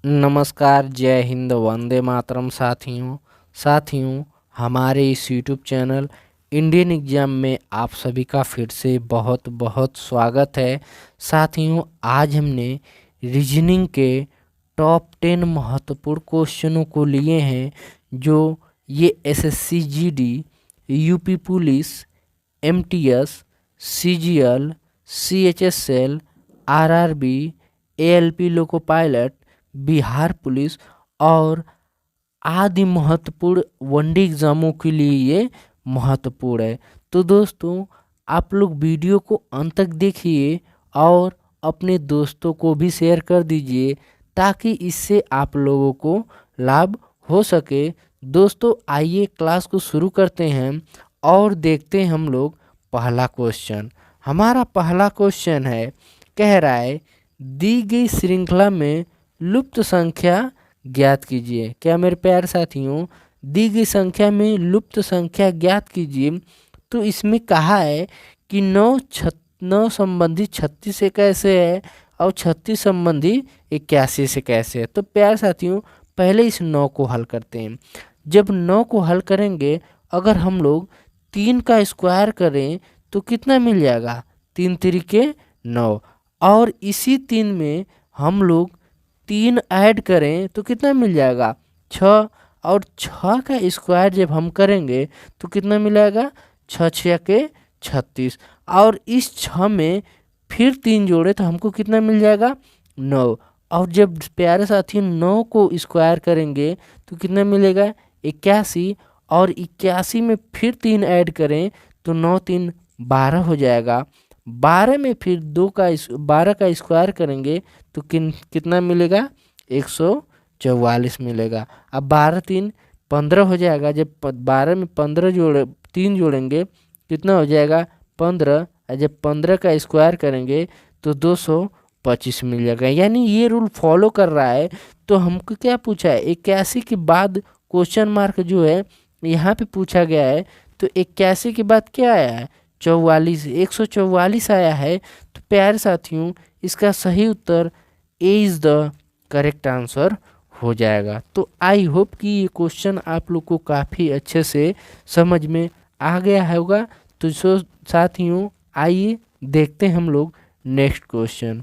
नमस्कार, जय हिंद, वंदे मातरम साथियों हमारे इस यूट्यूब चैनल इंडियन एग्जाम में आप सभी का फिर से बहुत बहुत स्वागत है। साथियों, आज हमने रीजनिंग के टॉप 10 महत्वपूर्ण क्वेश्चनों को लिए हैं जो ये SSC GD, UP police, MTS, CGL, CHSL, RRB, ALP loco pilot, Bihar police और आदि महत्वपूर्ण वनडे एग्जामों के लिए ये महत्वपूर्ण है। तो दोस्तों, आप लोग वीडियो को अंत तक देखिए और अपने दोस्तों को भी शेयर कर दीजिए ताकि इससे आप लोगों को लाभ हो सके। दोस्तों, आइए क्लास को शुरू करते हैं और देखते हैं हम लोग पहला क्वेश्चन। हमारा पहला क्वेश्चन है, कह रहा है दी गई श्रृंखला में लुप्त संख्या ज्ञात कीजिए। क्या मेरे प्यारे साथियों, दी गई संख्या में लुप्त संख्या ज्ञात कीजिए। तो इसमें कहा है कि 9 संबंधी 36 से कैसे है और 36 संबंधी 81 से कैसे है। तो प्यारे साथियों, पहले इस 9 को हल करते हैं। जब 9 को हल करेंगे, अगर हम लोग 3 का स्क्वायर करें तो कितना मिल जाएगा? 3 3 9। और इसी 3 में हम लोग 3 ऐड करें तो कितना मिल जाएगा? 6। और 6 का स्क्वायर जब हम करेंगे तो कितना मिलेगा? 6 6 36। और इस 6 में फिर 3 जोड़े तो हमको कितना मिल जाएगा? 9। और जब प्यारे साथी 9 को स्क्वायर करेंगे तो कितना मिलेगा? 81। और 81 में फिर 3 ऐड करें तो 9 3 12 हो जाएगा। 12 में फिर 12 का स्क्वायर करेंगे तो कितना मिलेगा? 144 मिलेगा। अब 12 3 15 हो जाएगा। जब 12 में 3 जोड़ेंगे कितना हो जाएगा? 15। और जब 15 का स्क्वायर करेंगे तो 225 मिल जाएगा। यानी ये रूल फॉलो कर रहा है। तो हमको क्या पूछा है? 81 के बाद क्वेश्चन मार्क जो है यहाँ पे पूछा गया है। तो 81 के बाद क्या आया है? 44, 144 आया है। तो प्यारे साथियों, इसका सही उत्तर A is the correct answer हो जाएगा। तो आई होप कि ये क्वेश्चन आप लोग को काफ़ी अच्छे से समझ में आ गया होगा। तो साथियों, आइए देखते हैं हम लोग नेक्स्ट क्वेश्चन।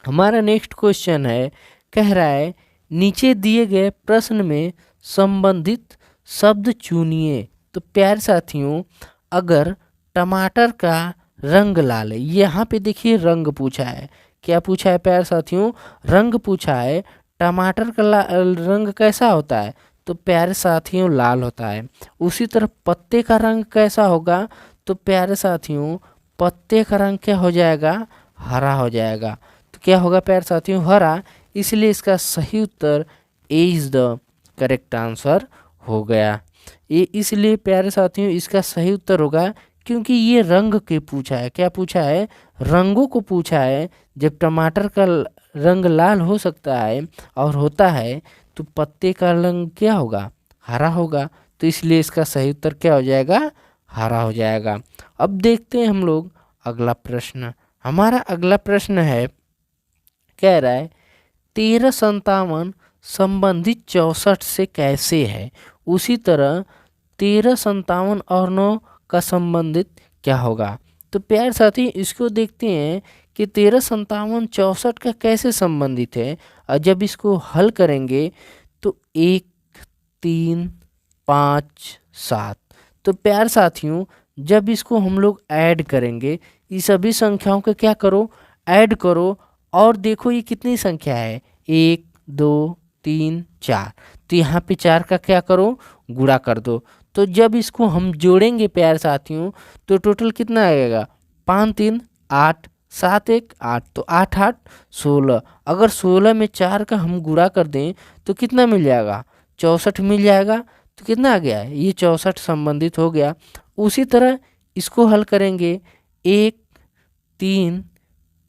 हमारा नेक्स्ट क्वेश्चन है, कह रहा है नीचे दिए गए प्रश्न में संबंधित शब्द चुनिए। तो प्यारे साथियों, अगर टमाटर का रंग लाल है, यहाँ पे देखिए रंग पूछा है। क्या पूछा है प्यारे साथियों? रंग पूछा है। टमाटर का रंग कैसा होता है? तो प्यारे साथियों, लाल होता है। उसी तरह पत्ते का रंग कैसा होगा? तो प्यारे साथियों, पत्ते का रंग क्या हो जाएगा? हरा हो जाएगा। तो क्या होगा प्यारे साथियों? हरा। इसलिए इसका सही उत्तर A is the correct answer हो गया। ये इसलिए प्यारे साथियों, इसका सही उत्तर होगा क्योंकि ये रंग के पूछा है। क्या पूछा है? रंगों को पूछा है। जब टमाटर का रंग लाल हो सकता है और होता है तो पत्ते का रंग क्या होगा? हरा होगा। तो इसलिए इसका सही उत्तर क्या हो जाएगा? हरा हो जाएगा। अब देखते हैं हम लोग अगला प्रश्न। हमारा अगला प्रश्न है, कह रहा है 1357 संबंधित 64 से कैसे है? उसी तरह 1357 और 9 का संबंधित क्या होगा? तो प्यारे साथी, इसको देखते हैं कि 1357 64 का कैसे संबंधित है। और जब इसको हल करेंगे तो 1 3 5 7। तो प्यारे साथियों, जब इसको हम लोग ऐड करेंगे, ये सभी संख्याओं का क्या करो? ऐड करो। और देखो ये कितनी संख्या है? 1 2 3 4। तो यहाँ पे 4 का क्या करो? गुणा कर दो। तो जब इसको हम जोड़ेंगे प्यारे साथियों तो टोटल कितना आएगा? 5 3 8, 7 1 8। तो 8 8 16। अगर 16 में 4 का हम गुणा कर दें तो कितना मिल जाएगा? 64 मिल जाएगा। तो कितना आ गया? ये 64 संबंधित हो गया। उसी तरह इसको हल करेंगे। 1 3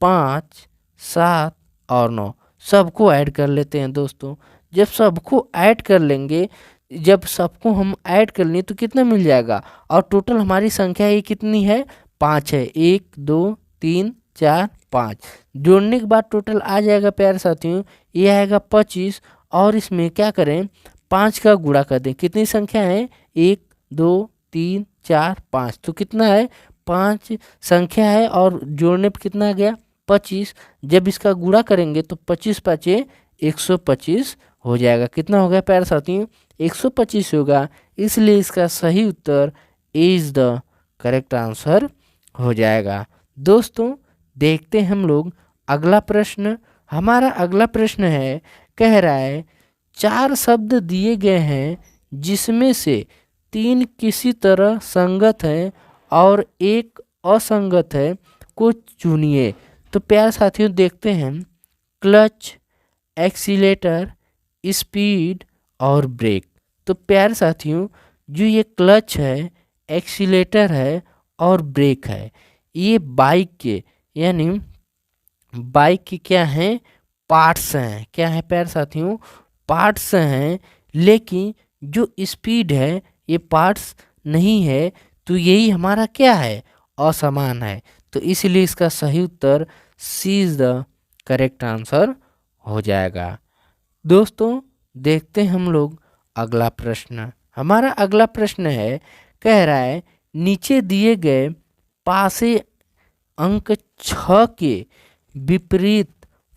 5 7 और 9 सबको ऐड कर लेते हैं दोस्तों। जब सबको ऐड कर लेंगे, जब सबको हम ऐड कर लें तो कितना मिल जाएगा? और टोटल हमारी संख्या ये कितनी है? 5 है। 1 2 3 4 5। जोड़ने के बाद टोटल आ जाएगा प्यारे साथियों, ये आएगा 25। और इसमें क्या करें, 5 का गुणा कर दें। कितनी संख्या है, 1 2 3 4 5, तो कितना है, 5 संख्या है और जोड़ने पे कितना आ गया, 25। जब इसका गुणा करेंगे तो 25 5 125 हो जाएगा। कितना हो गया प्यारे साथियों, 125 होगा। इसलिए इसका सही उत्तर ए इज द करेक्ट आंसर हो जाएगा। दोस्तों देखते हैं हम लोग अगला प्रश्न। हमारा अगला प्रश्न है, कह रहा है 4 शब्द दिए गए हैं जिसमें से 3 किसी तरह संगत है और एक असंगत है, को चुनिए। तो प्यारे साथियों देखते हैं, क्लच, एक्सीलेटर, स्पीड और ब्रेक। तो प्यारे साथियों जो ये क्लच है, एक्सीलेटर है और ब्रेक है, ये बाइक के यानी बाइक की क्या हैं, पार्ट्स हैं। क्या है प्यारे साथियों, पार्ट्स हैं। लेकिन जो स्पीड है ये पार्ट्स नहीं है, तो यही हमारा क्या है, असमान है। तो इसलिए इसका सही उत्तर सी इज द करेक्ट आंसर हो जाएगा। दोस्तों देखते हैं हम लोग अगला प्रश्न। हमारा अगला प्रश्न है, कह रहा है नीचे दिए गए पासे अंक 6 के विपरीत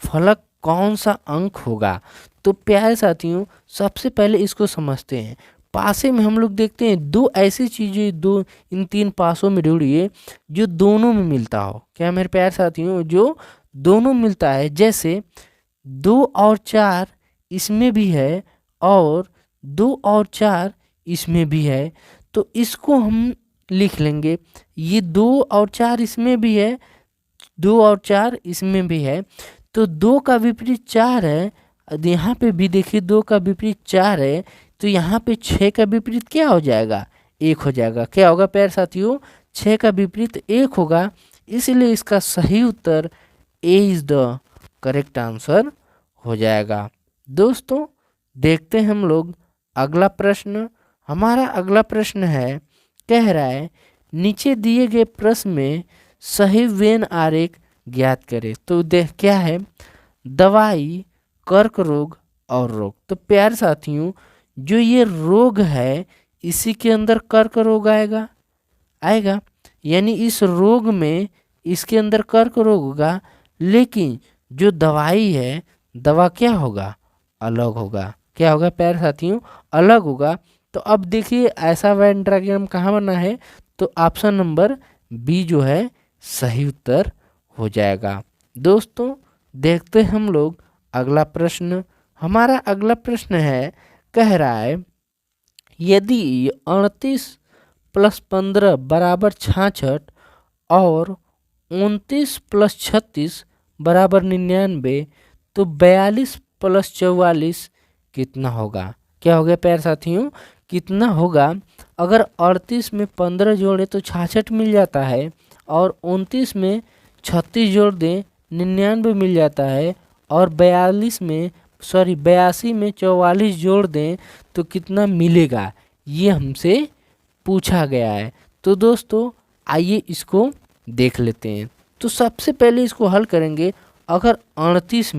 फलक कौन सा अंक होगा। तो प्यारे साथियों सबसे पहले इसको समझते हैं। पासे में हम लोग देखते हैं दो ऐसी चीज़ें, दो इन 3 पासों में ढूंढिए जो दोनों में मिलता हो। क्या मेरे प्यारे साथियों, जो दोनों मिलता है, जैसे 2 और 4 इसमें भी है और 2 और 4 इसमें भी है। तो इसको हम लिख लेंगे, ये 2 और 4 इसमें भी है, 2 और 4 इसमें भी है। तो 2 का विपरीत 4 है, यहाँ पे भी देखिए 2 का विपरीत 4 है, तो यहाँ पे 6 का विपरीत क्या हो जाएगा, 1 हो जाएगा। क्या होगा प्यारे साथियों, 6 का विपरीत 1 होगा। इसलिए इसका सही उत्तर ए इज द करेक्ट आंसर हो जाएगा। दोस्तों देखते हैं हम लोग अगला प्रश्न। हमारा अगला प्रश्न है, कह रहा है नीचे दिए गए प्रश्न में सही वेन आरेख ज्ञात करें। तो देख क्या है, दवाई, कर्क रोग और रोग। तो प्यारे साथियों जो ये रोग है इसी के अंदर कर्क रोग आएगा, यानी इस रोग में इसके अंदर कर्क रोग होगा। लेकिन जो दवाई है, दवा क्या होगा, अलग होगा। क्या होगा प्यारे साथियों, अलग होगा। तो अब देखिए ऐसा वेन डायग्राम कहाँ बना है, तो ऑप्शन नंबर बी जो है सही उत्तर हो जाएगा। दोस्तों देखते हम लोग अगला प्रश्न। हमारा अगला प्रश्न है, कह रहा है यदि 38 + 15 = 66 और 29 + 36 = 99, तो 42 + 44 कितना होगा। क्या हो गया प्यारे साथियों, कितना होगा। अगर 38 में 15 जोड़े तो 66 मिल जाता है, और 29 में 36 जोड़ दें 99 मिल जाता है, और 82 में 44 जोड़ दें तो कितना मिलेगा, ये हमसे पूछा गया है। तो दोस्तों आइए इसको देख लेते हैं। तो सबसे पहले इसको हल करेंगे। अगर 38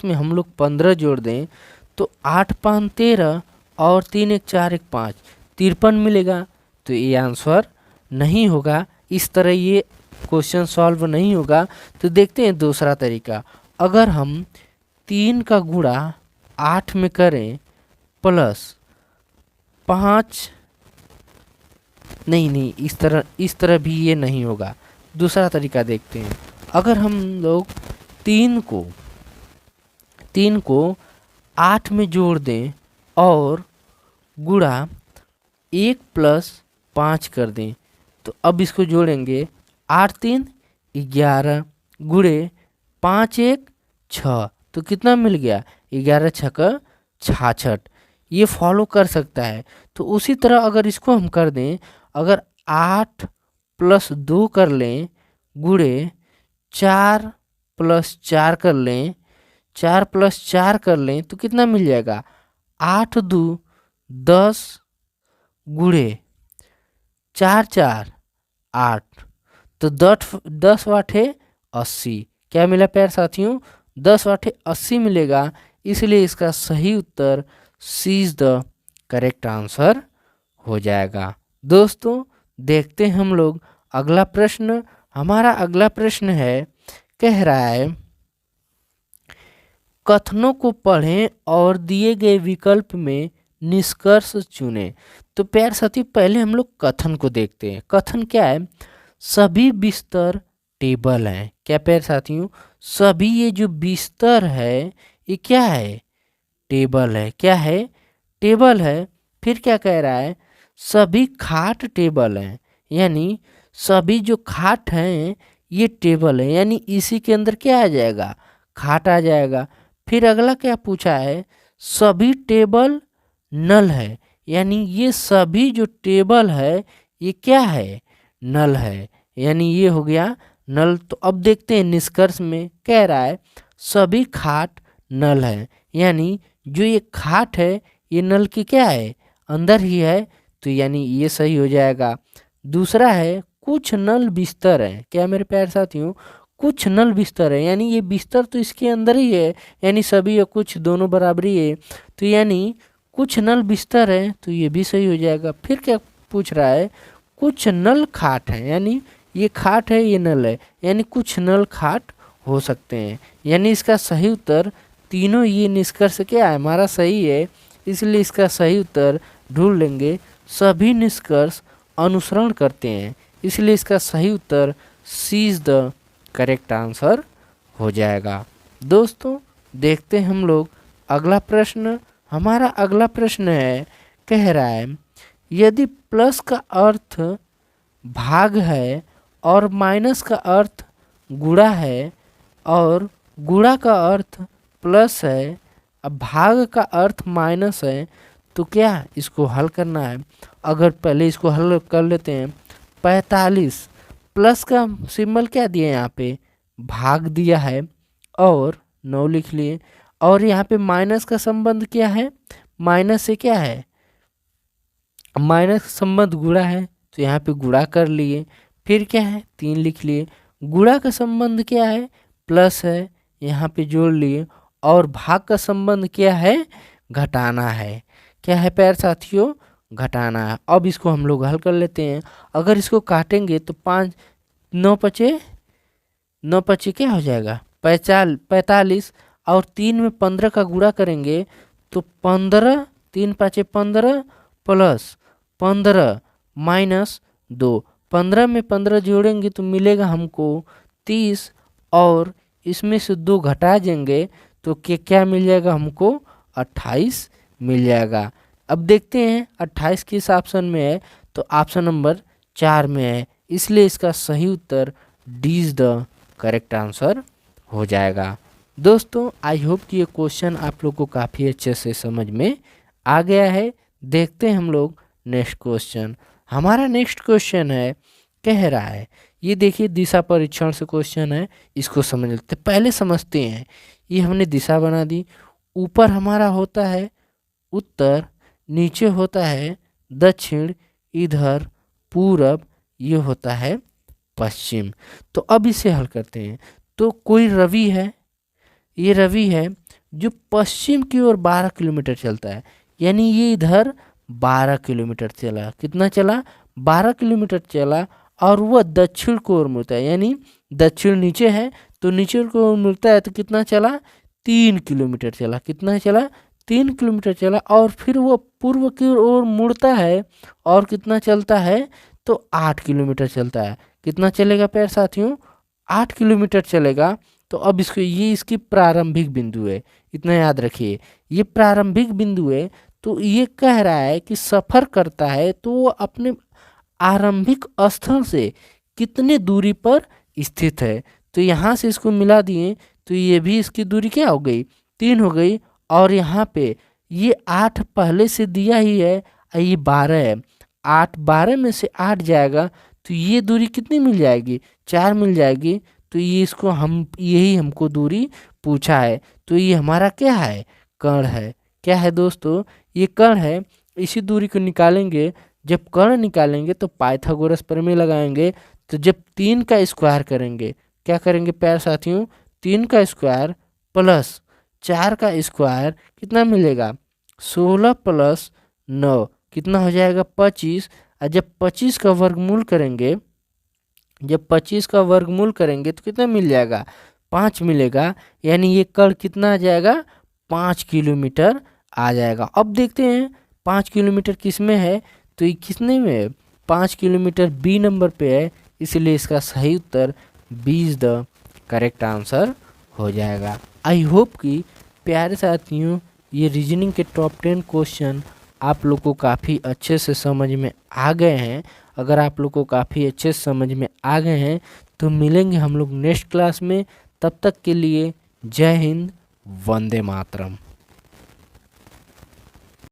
में हम लोग 15 जोड़ दें तो 8 × 5 = 13 और 3 × 1 = 4 × 1 = 5, 53 मिलेगा। तो ये आंसर नहीं होगा, इस तरह ये क्वेश्चन सॉल्व नहीं होगा। तो देखते हैं दूसरा तरीका। अगर हम 3 का गुणा 8 में करें प्लस 5, नहीं इस तरह भी ये नहीं होगा। दूसरा तरीका देखते हैं। अगर हम लोग 3 को 8 में जोड़ दें और गुणा 1 + 5 कर दें, तो अब इसको जोड़ेंगे 8 × 3 = 11 गुणे 5 × 1 = 6, तो कितना मिल गया, 11 × 6 = 66। ये फॉलो कर सकता है। तो उसी तरह अगर इसको हम कर दें, अगर 8 + 2 कर लें गुणे 4 + 4 कर लें, 4 + 4 कर लें, तो कितना मिल जाएगा, 8 × 2 = 10 गुणे 4 × 4 = 8। तो 10 वाटे 80, क्या मिला प्यारे साथियों, 10 वाटे 80 मिलेगा। इसलिए इसका सही उत्तर सी इज द करेक्ट आंसर हो जाएगा। दोस्तों देखते हैं हम लोग अगला प्रश्न। हमारा अगला प्रश्न है, कह रहा है कथनों को पढ़ें और दिए गए विकल्प में निष्कर्ष चुनें। तो प्यारे साथी पहले हम लोग कथन को देखते हैं। कथन क्या है, सभी बिस्तर टेबल हैं। क्या प्यारे साथियों, सभी ये जो बिस्तर है ये क्या है, टेबल है। क्या है, टेबल है। फिर क्या कह रहा है, सभी खाट टेबल हैं, यानी सभी जो खाट हैं ये टेबल है, यानी इसी के अंदर क्या आ जाएगा, खाट आ जाएगा। फिर अगला क्या पूछा है, सभी टेबल नल है, यानी ये सभी जो टेबल है ये क्या है, नल है, यानी ये हो गया नल। तो अब देखते हैं निष्कर्ष में कह रहा है सभी खाट नल है, यानी जो ये खाट है ये नल की क्या है, अंदर ही है, तो यानी ये सही हो जाएगा। दूसरा है कुछ नल बिस्तर है। क्या मेरे प्यारे साथियों, कुछ नल बिस्तर है, यानी ये बिस्तर तो इसके अंदर ही है, यानी सभी या कुछ दोनों बराबरी है, तो यानी कुछ नल बिस्तर है, तो ये भी सही हो जाएगा। फिर क्या पूछ रहा है, कुछ नल खाट है, यानी ये खाट है ये नल है, यानी कुछ नल खाट हो सकते हैं, यानी इसका सही उत्तर तीनों ये निष्कर्ष क्या है हमारा सही है। इसलिए इसका सही उत्तर ढूंढ लेंगे, सभी निष्कर्ष अनुसरण करते हैं, इसलिए इसका सही उत्तर सी इज द करेक्ट आंसर हो जाएगा। दोस्तों देखते हैं हम लोग अगला प्रश्न। हमारा अगला प्रश्न है, कह रहा है यदि प्लस का अर्थ भाग है और माइनस का अर्थ गुणा है और गुणा का अर्थ प्लस है, अब भाग का अर्थ माइनस है, तो क्या इसको हल करना है। अगर पहले इसको हल कर लेते हैं, 45 प्लस का सिंबल क्या दिया है, यहाँ पे भाग दिया है और 9 लिख लिए, और यहाँ पे माइनस का संबंध क्या है, माइनस से क्या है, माइनस का संबंध गुणा है, तो यहाँ पे गुणा कर लिए। फिर क्या है 3 लिख लिए, गुणा का संबंध क्या है, प्लस है, यहाँ पे जोड़ लिए, और भाग का संबंध क्या है, घटाना है। क्या है प्यारे साथियों, घटाना है। अब इसको हम लोग हल कर लेते हैं। अगर इसको काटेंगे तो 5 9 पचे क्या हो जाएगा, 45, और 3 में 15 का गुणा करेंगे तो 15, 3 5 15 प्लस 15 माइनस 2, 15 में 15 जोड़ेंगे तो मिलेगा हमको 30, और इसमें से 2 घटा देंगे तो क्या मिल जाएगा हमको, 28 मिल जाएगा। अब देखते हैं 28 किस ऑप्शन में है, तो ऑप्शन नंबर 4 में है, इसलिए इसका सही उत्तर D is the correct answer हो जाएगा। दोस्तों आई होप कि ये क्वेश्चन आप लोग को काफ़ी अच्छे से समझ में आ गया है। देखते हैं हम लोग नेक्स्ट क्वेश्चन। हमारा नेक्स्ट क्वेश्चन है, कह रहा है ये देखिए दिशा परीक्षण से क्वेश्चन है, इसको समझ लेते पहले समझते हैं। ये हमने दिशा बना दी, ऊपर हमारा होता है उत्तर, नीचे होता है दक्षिण, इधर पूरब, ये होता है पश्चिम। तो अब इसे हल करते हैं। तो कोई रवि है, ये रवि है जो पश्चिम की ओर 12 किलोमीटर चलता है, यानी ये इधर 12 किलोमीटर चला, कितना चला, 12 किलोमीटर चला, और वह दक्षिण की ओर मुड़ता है, यानी दक्षिण नीचे है तो नीचे की ओर मुड़ता है, तो कितना चला, 3 किलोमीटर चला, कितना चला, 3 किलोमीटर चला, और फिर वो पूर्व की ओर मुड़ता है और कितना चलता है, तो 8 किलोमीटर चलता है। कितना चलेगा प्यारे साथियों, 8 किलोमीटर चलेगा। तो अब इसको, ये इसकी प्रारंभिक बिंदु है, इतना याद रखिए, ये प्रारंभिक बिंदु है। तो ये कह रहा है कि सफ़र करता है तो वो अपने आरंभिक स्थल से कितने दूरी पर स्थित है। तो यहाँ से इसको मिला दिए तो ये भी इसकी दूरी क्या हो गई, 3 हो गई, और यहाँ पे ये 8 पहले से दिया ही है, ये 12 है, 8 12 में से 8 जाएगा तो ये दूरी कितनी मिल जाएगी, 4 मिल जाएगी। तो ये इसको हम, यही हमको दूरी पूछा है, तो ये हमारा क्या है, कर्ण है। क्या है दोस्तों, ये कर्ण है। इसी दूरी को निकालेंगे, जब कर्ण निकालेंगे तो पाइथागोरस प्रमेय लगाएंगे तो जब 3 का स्क्वायर करेंगे, क्या करेंगे प्यारे साथियों, 3 का स्क्वायर प्लस 4 का स्क्वायर कितना मिलेगा, 16 प्लस 9 कितना हो जाएगा 25। और जब 25 का वर्गमूल करेंगे, जब 25 का वर्गमूल करेंगे तो कितना मिल जाएगा, 5 मिलेगा। यानी ये कण कितना आ जाएगा, 5 किलोमीटर आ जाएगा। अब देखते हैं 5 किलोमीटर किस में है, तो ये किसने में है, 5 किलोमीटर बी नंबर पे है, इसलिए इसका सही उत्तर B is the correct answer हो जाएगा। आई होप कि प्यारे साथियों ये रीजनिंग के टॉप 10 क्वेश्चन आप लोग को काफ़ी अच्छे से समझ में आ गए हैं। अगर आप लोग को काफ़ी अच्छे से समझ में आ गए हैं तो मिलेंगे हम लोग नेक्स्ट क्लास में। तब तक के लिए जय हिंद, वंदे मातरम।